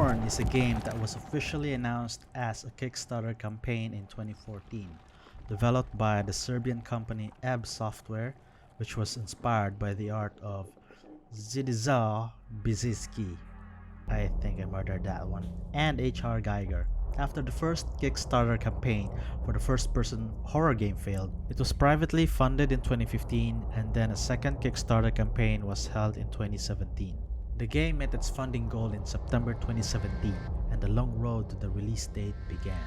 Scorn is a game that was officially announced as a Kickstarter campaign in 2014, developed by the Serbian company Ebb Software, which was inspired by the art of Zdzisaw Beksiski, I think I murdered that one, and H.R. Geiger. After the first Kickstarter campaign for the first-person horror game failed, it was privately funded in 2015, and then a second Kickstarter campaign was held in 2017. The game met its funding goal in September 2017, and the long road to the release date began.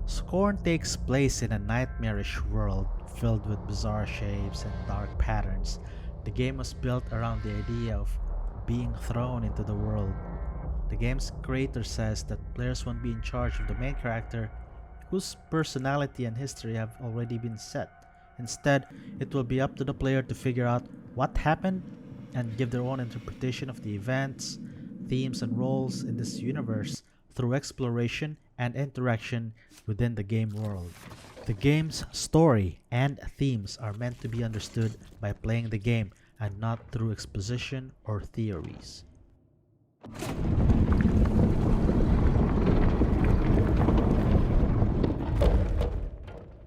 Scorn takes place in a nightmarish world filled with bizarre shapes and dark patterns. The game was built around the idea of being thrown into the world. The game's creator says that players won't be in charge of the main character, whose personality and history have already been set. Instead, it will be up to the player to figure out what happened and give their own interpretation of the events, themes, and roles in this universe through exploration and interaction within the game world. The game's story and themes are meant to be understood by playing the game and not through exposition or theories.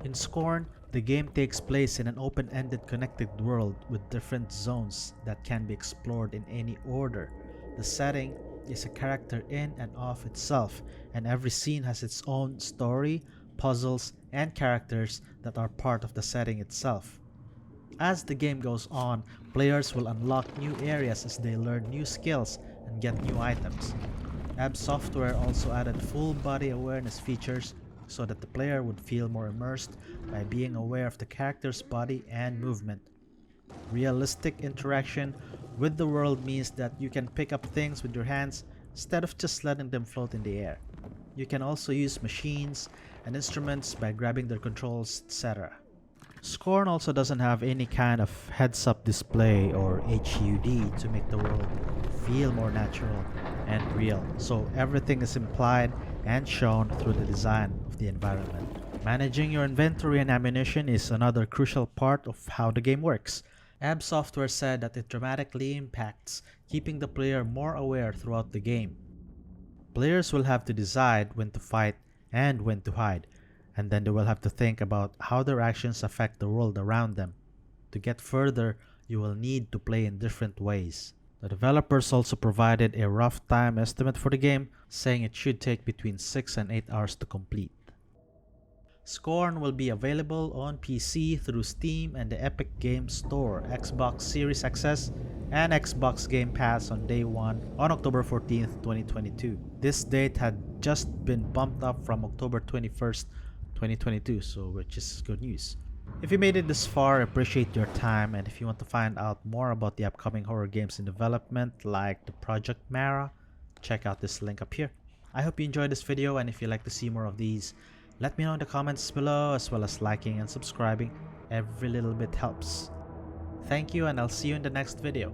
In Scorn, the game takes place in an open-ended connected world with different zones that can be explored in any order. The setting is a character in and of itself, and every scene has its own story, puzzles, and characters that are part of the setting itself. As the game goes on, players will unlock new areas as they learn new skills and get new items. Ebb Software also added full body awareness features so that the player would feel more immersed by being aware of the character's body and movement. Realistic interaction with the world means that you can pick up things with your hands instead of just letting them float in the air. You can also use machines and instruments by grabbing their controls, etc. Scorn also doesn't have any kind of heads-up display or HUD to make the world feel more natural and real, so everything is implied and shown through the design of the environment. Managing your inventory and ammunition is another crucial part of how the game works. Ebb Software said that it dramatically impacts keeping the player more aware throughout the game. Players will have to decide when to fight and when to hide, and then they will have to think about how their actions affect the world around them. To get further, you will need to play in different ways. The developers also provided a rough time estimate for the game, saying it should take between 6 and 8 hours to complete. Scorn will be available on PC through Steam and the Epic Games Store, Xbox Series XS, and Xbox Game Pass on day 1 on October 14th, 2022. This date had just been bumped up from October 21st, 2022, so which is good news. If you made it this far, I appreciate your time, and if you want to find out more about the upcoming horror games in development like the Project Mara, check out this link up here. I hope you enjoyed this video, and if you'd like to see more of these, let me know in the comments below, as well as liking and subscribing. Every little bit helps. Thank you, and I'll see you in the next video.